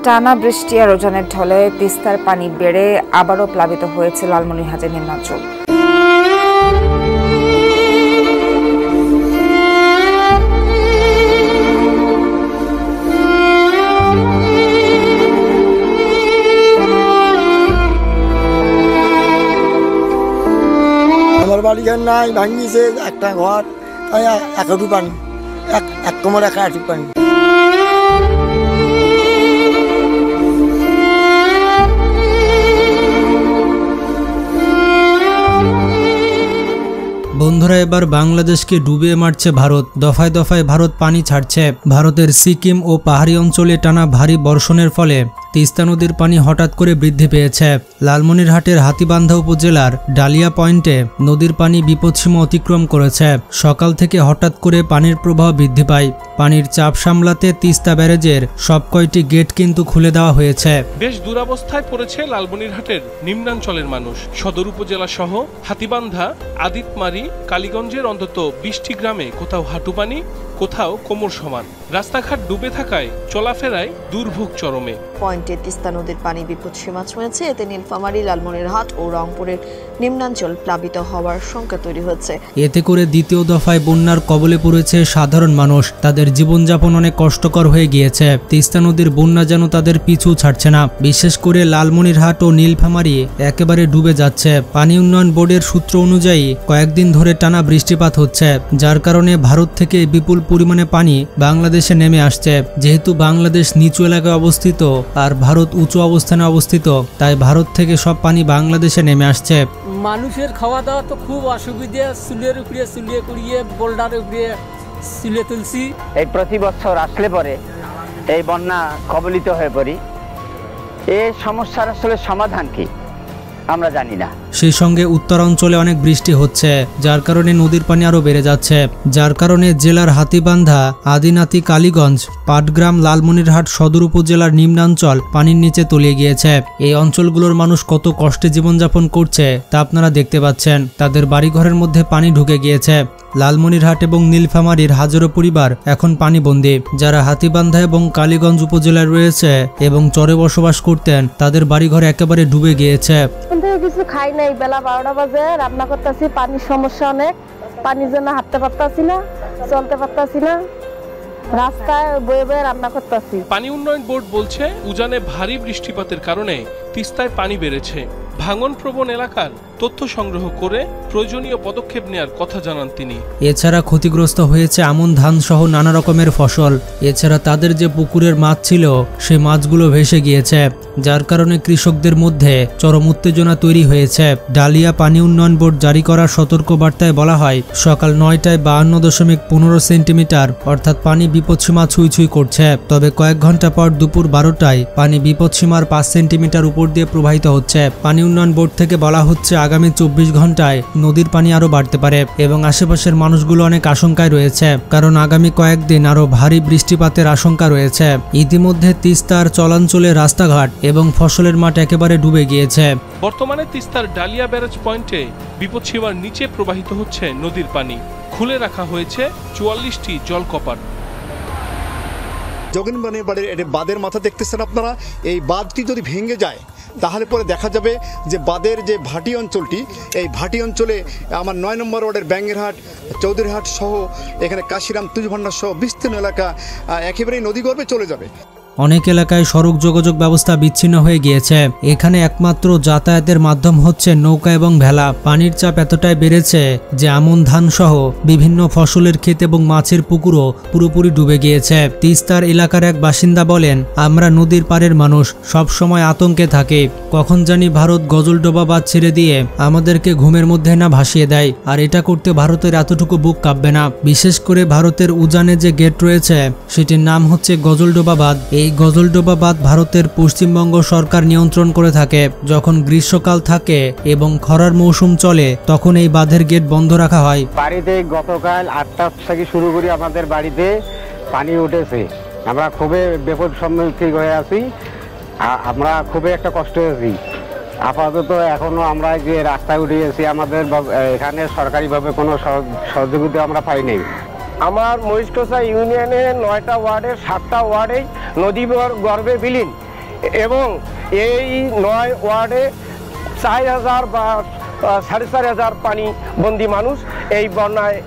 টানা বৃষ্টি আর উজানের ঢলে তিস্তার পানি বেড়ে আবারও প্লাবিত হয়েছে লালমনিরহাটের নিম্নাঞ্চল। আমার বাড়ি ঘর নাই, ভাঙিয়েছে একটা ঘর, তাই এক হাঁটু পানি, এক কোমর এক হাঁটু পানি। বন্ধুরা, এবার বাংলাদেশকে ডুবিয়ে মারছে ভারত। দফায় দফায় ভারত পানি ছাড়ছে। ভারতের সিকিম ও পাহাড়ি অঞ্চলে টানা ভারী বর্ষণের ফলে তিস্তা নদীর পানি হঠাৎ করে বৃদ্ধি পেয়েছে। লালমনিরহাটের হাতীবান্ধা উপজেলার ডালিয়া পয়েন্টে নদীর পানি বিপদসীমা অতিক্রম করেছে। সকাল থেকে হঠাৎ করে পানির প্রবাহ বৃদ্ধি পায়। পানির চাপ সামলাতে তিস্তা ব্যারেজের সব কয়টি গেট কিন্তু খুলে দেওয়া হয়েছে। বেশ দুরবস্থায় পড়েছে লালমনিরহাটের নিম্নাঞ্চলের মানুষ। সদর উপজেলা সহ হাতীবান্ধা, আদিতমারি, কালীগঞ্জের অন্তত 20টি গ্রামে কোথাও হাঁটু পানি, কোথাও কোমর সমান। রাস্তাঘাট ডুবে থাকায় চলাফেরায় দুর্ভোগ চরমে। পয়েন্টে তিস্তা নদীর পানি বিপদসীমা ছুঁয়েছে। এতে নীলফামারী, লালমনিরহাট ও রংপুরের নিম্নাঞ্চল প্লাবিত হওয়ার শঙ্কা তৈরি হচ্ছে। এতে করে দ্বিতীয় দফায় বন্যার কবলে পড়েছে সাধারণ মানুষ। তাদের জীবনযাপন অনেক কষ্টকর হয়ে গিয়েছে। তিস্তা নদীর বন্যা যেন তাদের পিছু ছাড়ছে না। বিশেষ করে লালমনিরহাট ও নীলফামারী একেবারে ডুবে যাচ্ছে। পানি উন্নয়ন বোর্ডের সূত্র অনুযায়ী কয়েকদিন ধরে টানা বৃষ্টিপাত হচ্ছে, যার কারণে ভারত থেকে বিপুল পরিমাণে পানি বাংলাদেশে নেমে আসছে। যেহেতু বাংলাদেশ নিচু এলাকায় অবস্থিত আর ভারত উঁচু অবস্থানে অবস্থিত, তাই ভারত থেকে সব পানি বাংলাদেশে নেমে আসছে। মানুষের খাওয়া দাওয়া তো খুব অসুবিধা। চুলের উপরে চুলিয়ে করিয়ে বোল্ডারের উপরে চুলে তুলছি। এই প্রতি বছর আসলে পরে এই বন্যা কবলিত হয়ে পড়ি। এই সমস্যার আসলে সমাধান কি আমরা জানি না। সেই সঙ্গে উত্তরাঞ্চলে অনেক বৃষ্টি হচ্ছে, যার কারণে নদীর পানি আরো বেড়ে যাচ্ছে। যার কারণে জেলার হাতীবান্ধা, আদিনাতি, কালীগঞ্জ, পাটগ্রাম, লালমনিরহাট সদর উপজেলার নিম্নাঞ্চল পানির নিচে তলিয়ে গিয়েছে। এই অঞ্চলগুলোর মানুষ কত কষ্টে জীবনযাপন করছে তা আপনারা দেখতে পাচ্ছেন। তাদের বাড়িঘরের মধ্যে পানি ঢুকে গিয়েছে। লালমনিরহাট এবং নীলফামারীর হাজারো পরিবার এখন পানিবন্দী। যারা হাতীবান্ধা এবং কালীগঞ্জ উপজেলায় রয়েছে এবং চরে বসবাস করতেন, তাদের বাড়িঘর একেবারে ডুবে গিয়েছে। কিছু খাই নাই, বেলা 12টা বাজে রান্না করতেছি। পানির সমস্যা অনেক, পানির জন্য হাঁটতে পারতাছি না, চলতে পারতাছি না, রাস্তায় বয়ে বয়ে রান্না করতেছি। পানি উন্নয়ন বোর্ড বলছে উজানে ভারী বৃষ্টিপাতের কারণে তিস্তায় পানি বেড়েছে। ভাঙন প্রবণ এলাকার তথ্য সংগ্রহ করে প্রয়োজনীয় পদক্ষেপ নেওয়ার কথা জানান তিনি। এছাড়া ক্ষতিগ্রস্ত হয়েছে আমন ধান সহ নানা রকমের ফসল। এছাড়া তাদের যে পুকুরের মাছ ছিল সেই মাছগুলো ভেসে গিয়েছে, যার কারণে কৃষকদের মধ্যে চরম উত্তেজনা তৈরি হয়েছে। ডালিয়া পানি উন্নয়ন বোর্ড জারি করা সতর্ক বার্তায় বলা হয়, সকাল 9টায় 52.15 সেন্টিমিটার অর্থাৎ পানি বিপদসীমা ছুঁই ছুঁই করছে। তবে কয়েক ঘন্টা পর দুপুর 12টায় পানি বিপদসীমার 5 সেন্টিমিটার উপর দিয়ে প্রবাহিত হচ্ছে। পানি উন্নয়ন বোর্ড থেকে বলা হচ্ছে আগামী 24 ঘন্টায় নদীর পানি আরো বাড়তে পারে এবং আশেপাশের মানুষগুলো অনেক আশঙ্কায় রয়েছে, কারণ আগামী কয়েকদিন আরো ভারী বৃষ্টিপাতের আশঙ্কা রয়েছে। ইতিমধ্যে তিস্তার চলাঞ্চলে রাস্তাঘাট এবং ফসলের মাঠ একেবারে ডুবে গিয়েছে। বর্তমানে তিস্তার ডালিয়া ব্যারেজ পয়েন্টে বিপদসীমার নিচে প্রবাহিত হচ্ছে নদীর পানি। খুলে রাখা হয়েছে 44টি জলকপাট। জগনবানের বাঁধের মাথা দেখতেছেন আপনারা। এই বাঁধটি যদি ভেঙে যায় তাহলে পরে দেখা যাবে যে বাঁধের যে ভাটি অঞ্চলটি, এই ভাটি অঞ্চলে আমার 9 নম্বর ওয়ার্ডের ব্যাঙ্গেরহাট, চৌধুরীহাট সহ এখানে কাশিরাম, তুজভান্ডার সহ বিস্তীর্ণ এলাকা একেবারেই নদীগর্ভে চলে যাবে। অনেক এলাকায় সড়ক যোগাযোগ ব্যবস্থা বিচ্ছিন্ন হয়ে গিয়েছে। এখানে একমাত্র যাতায়াতের মাধ্যম হচ্ছে নৌকা এবং ভেলা। পানির চাপ এতটাই বেড়েছে যে আমন ধান সহ বিভিন্ন ফসলের ক্ষেত এবং মাছের পুকুরও পুরোপুরি ডুবে গিয়েছে। তিস্তার এলাকার এক বাসিন্দা বলেন, আমরা নদীর পাড়ের মানুষ, সব সময় আতঙ্কে থাকে। কখন জানি ভারত গজলডোবা বাঁধ ছেড়ে দিয়ে আমাদেরকে ঘুমের মধ্যে না ভাসিয়ে দেয়, আর এটা করতে ভারতের এতটুকু বুক কাঁপবে না। বিশেষ করে ভারতের উজানে যে গেট রয়েছে সেটির নাম হচ্ছে গজলডোবা বাঁধ। এই গজলডোবা বাঁধ ভারতের পশ্চিমবঙ্গ সরকার নিয়ন্ত্রণ করে থাকে। যখন গ্রীষ্মকাল থাকে এবং খরার মৌসুম চলে তখন এই বাঁধের গেট বন্ধ রাখা হয়। বাড়িতে গতকাল 8টা থেকে শুরু করি আমাদের বাড়িতে পানি উঠেছে। আমরা খুবই বিপদ সম্মুখীন হয়ে আছি, আমরা খুবই একটা কষ্ট হয়েছি। আপাতত এখনো আমরা যে রাস্তায় উঠে গেছি, আমাদের এখানে সরকারিভাবে কোনো সহযোগিতা আমরা পাই নাই। আমার মহিষকোষা ইউনিয়নের 9টা ওয়ার্ডের 7টা ওয়ার্ডেই নদী গর্ভে বিলীন। এবং এই 9 ওয়ার্ডে 4000 বা 4500 পানি বন্দি মানুষ এই বন্যায়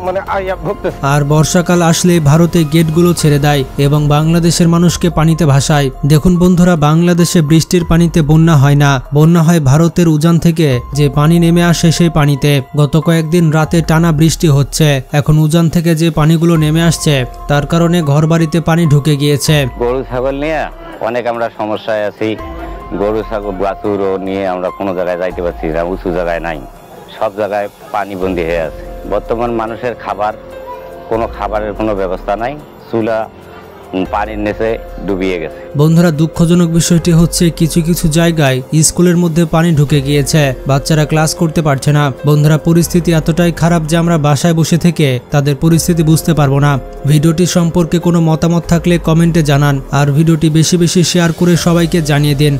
মানে ভুগতেছে। আর বর্ষাকাল আসলে ভারতে গেটগুলো ছেড়ে দেয় এবং বাংলাদেশের মানুষকে পানিতে ভাসায়। দেখুন বন্ধুরা, বাংলাদেশে বৃষ্টির পানিতে বন্যা হয় না, বন্যা হয় ভারতের উজান থেকে যে পানি নেমে আসে সেই পানিতে। গত কয়েকদিন রাতে টানা বৃষ্টি হচ্ছে, এখন উজান থেকে যে পানিগুলো নেমে আসছে তার কারণে ঘরবাড়িতে পানি ঢুকে গিয়েছে। গরু ছাগল নিয়ে অনেক আমরা সমস্যায় আছি। গরু ছাগল বাছুরও নিয়ে আমরা কোনো জায়গায় যাইতে পারছি না, উঁচু জায়গায় নাই, সব জায়গায় পানি বন্দি হয়ে আছে। বর্তমান মানুষের খাবারের কোনো ব্যবস্থা নাই, চুলা পানির নিচে ডুবিয়ে গেছে। বন্ধুরা, দুঃখজনক বিষয়টি হচ্ছে কিছু কিছু জায়গায় স্কুলের মধ্যে পানি ঢুকে গিয়েছে, বাচ্চারা ক্লাস করতে পারছে না। বন্ধুরা, পরিস্থিতি এতটাই খারাপ যে আমরা বাসায় বসে থেকে তাদের পরিস্থিতি বুঝতে পারবো না। ভিডিওটি সম্পর্কে কোনো মতামত থাকলে কমেন্টে জানান, আর ভিডিওটি বেশি বেশি শেয়ার করে সবাইকে জানিয়ে দিন।